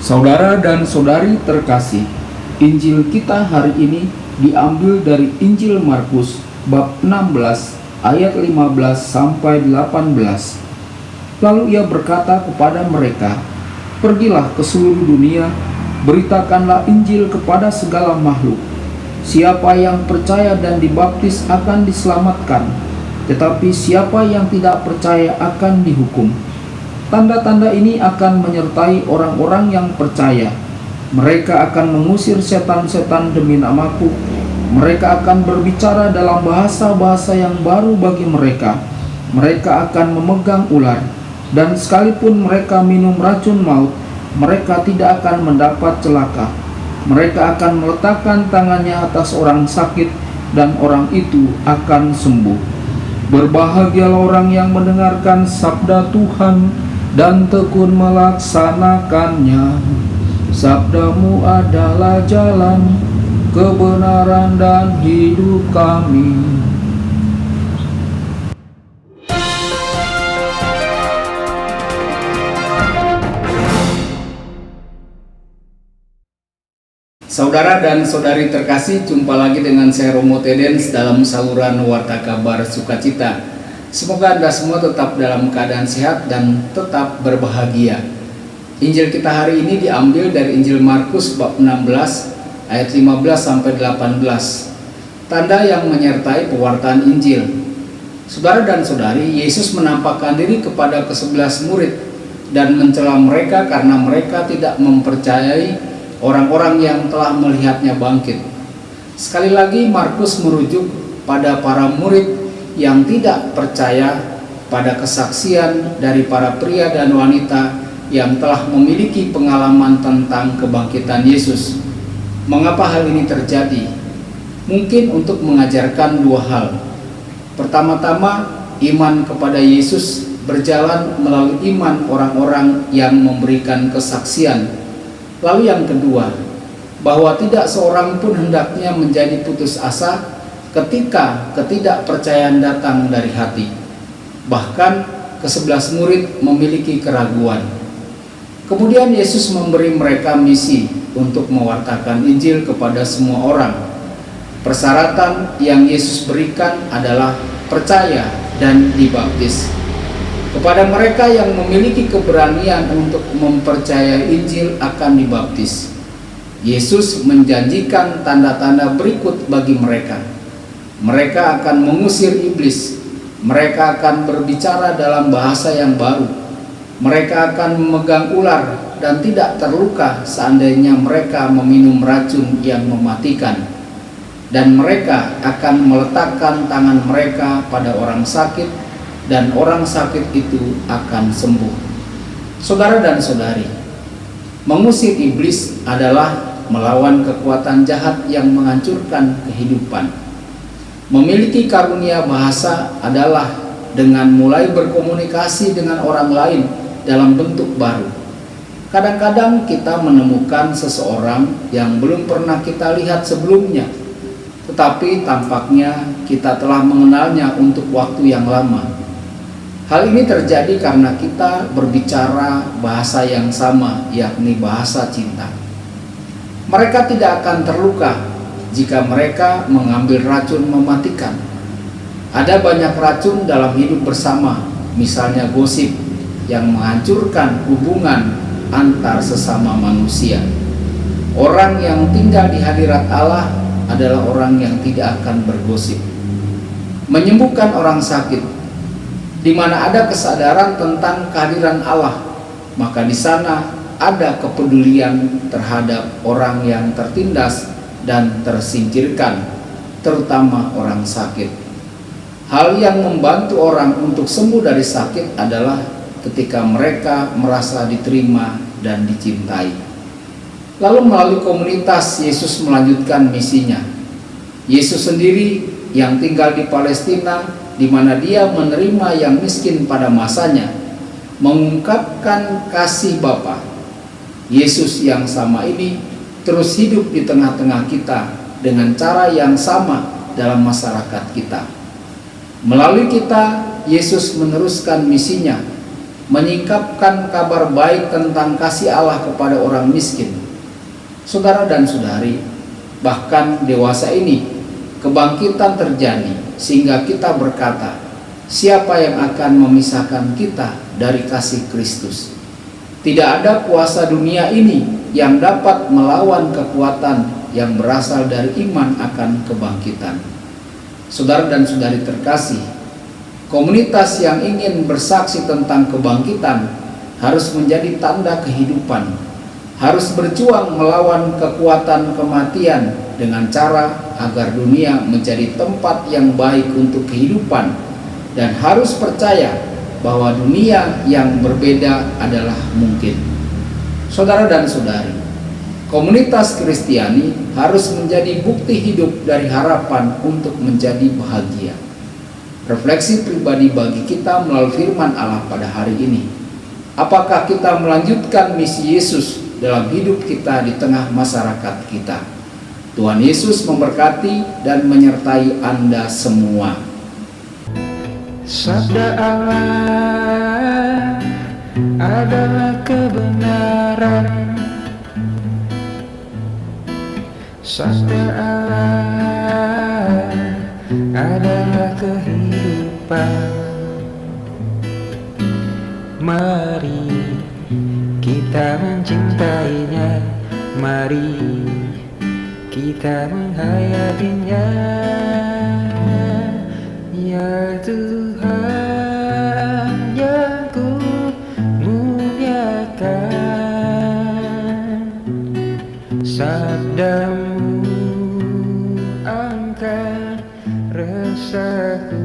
Saudara dan saudari terkasih, Injil kita hari ini diambil dari Injil Markus bab 16 ayat 15 sampai 18. Lalu ia berkata kepada mereka, "Pergilah ke seluruh dunia, beritakanlah Injil kepada segala makhluk. Siapa yang percaya dan dibaptis akan diselamatkan, tetapi siapa yang tidak percaya akan dihukum. Tanda-tanda ini akan menyertai orang-orang yang percaya. Mereka akan mengusir setan-setan demi namaku. Mereka akan berbicara dalam bahasa-bahasa yang baru bagi mereka. Mereka akan memegang ular. Dan sekalipun mereka minum racun maut, mereka tidak akan mendapat celaka. Mereka akan meletakkan tangannya atas orang sakit, dan orang itu akan sembuh. Berbahagialah orang yang mendengarkan sabda Tuhan dan tekun melaksanakannya. Sabdamu adalah jalan, kebenaran dan hidup kami." Saudara dan saudari terkasih, jumpa lagi dengan saya Romo Tedens dalam saluran Warta Kabar Sukacita. Semoga Anda semua tetap dalam keadaan sehat dan tetap berbahagia. Injil kita hari ini diambil dari Injil Markus bab 16 ayat 15 sampai 18. Tanda yang menyertai pewartaan Injil. Saudara dan saudari, Yesus menampakkan diri kepada ke-11 murid dan mencela mereka karena mereka tidak mempercayai orang-orang yang telah melihatnya bangkit. Sekali lagi Markus merujuk pada para murid yang tidak percaya pada kesaksian dari para pria dan wanita yang telah memiliki pengalaman tentang kebangkitan Yesus. Mengapa hal ini terjadi? Mungkin untuk mengajarkan dua hal. Pertama-tama, iman kepada Yesus berjalan melalui iman orang-orang yang memberikan kesaksian. Lalu yang kedua, bahwa tidak seorang pun hendaknya menjadi putus asa ketika ketidakpercayaan datang dari hati. Bahkan ke-11 murid memiliki keraguan. Kemudian Yesus memberi mereka misi untuk mewartakan Injil kepada semua orang. Persyaratan yang Yesus berikan adalah percaya dan dibaptis. Kepada mereka yang memiliki keberanian untuk mempercayai Injil akan dibaptis. Yesus menjanjikan tanda-tanda berikut bagi mereka. Mereka akan mengusir iblis. Mereka akan berbicara dalam bahasa yang baru. Mereka akan memegang ular dan tidak terluka seandainya mereka meminum racun yang mematikan. Dan mereka akan meletakkan tangan mereka pada orang sakit, dan orang sakit itu akan sembuh. Saudara dan saudari, mengusir iblis adalah melawan kekuatan jahat yang menghancurkan kehidupan. Memiliki karunia bahasa adalah dengan mulai berkomunikasi dengan orang lain dalam bentuk baru. Kadang-kadang kita menemukan seseorang yang belum pernah kita lihat sebelumnya, tetapi tampaknya kita telah mengenalnya untuk waktu yang lama. Hal ini terjadi karena kita berbicara bahasa yang sama, yakni bahasa cinta. Mereka tidak akan terluka jika mereka mengambil racun mematikan. Ada banyak racun dalam hidup bersama, misalnya gosip yang menghancurkan hubungan antar sesama manusia. Orang yang tinggal di hadirat Allah adalah orang yang tidak akan bergosip. Menyembuhkan orang sakit, di mana ada kesadaran tentang kehadiran Allah, maka di sana ada kepedulian terhadap orang yang tertindas dan tersingkirkan, terutama orang sakit. Hal yang membantu orang untuk sembuh dari sakit adalah ketika mereka merasa diterima dan dicintai. Lalu melalui komunitas, Yesus melanjutkan misinya. Yesus sendiri yang tinggal di Palestina, di mana dia menerima yang miskin pada masanya, mengungkapkan kasih Bapa. Yesus yang sama ini terus hidup di tengah-tengah kita dengan cara yang sama dalam masyarakat kita. Melalui kita, Yesus meneruskan misinya menyingkapkan kabar baik tentang kasih Allah kepada orang miskin. Saudara dan saudari, bahkan dewasa ini kebangkitan terjadi sehingga kita berkata, siapa yang akan memisahkan kita dari kasih Kristus? Tidak ada kuasa dunia ini yang dapat melawan kekuatan yang berasal dari iman akan kebangkitan. Saudara dan saudari terkasih, komunitas yang ingin bersaksi tentang kebangkitan harus menjadi tanda kehidupan, harus berjuang melawan kekuatan kematian dengan cara agar dunia menjadi tempat yang baik untuk kehidupan, dan harus percaya bahwa dunia yang berbeda adalah mungkin. Saudara dan saudari, komunitas Kristiani harus menjadi bukti hidup dari harapan untuk menjadi bahagia. Refleksi pribadi bagi kita melalui firman Allah pada hari ini. Apakah kita melanjutkan misi Yesus dalam hidup kita di tengah masyarakat kita? Tuhan Yesus memberkati dan menyertai Anda semua. Sabda Allah adalah kebenaran. Sabda Allah adalah kehidupan. Mari kita mencintainya, mari kita menghayatinya. Ya Tuhan yang ku muliakan, sabdamu angkat resahku.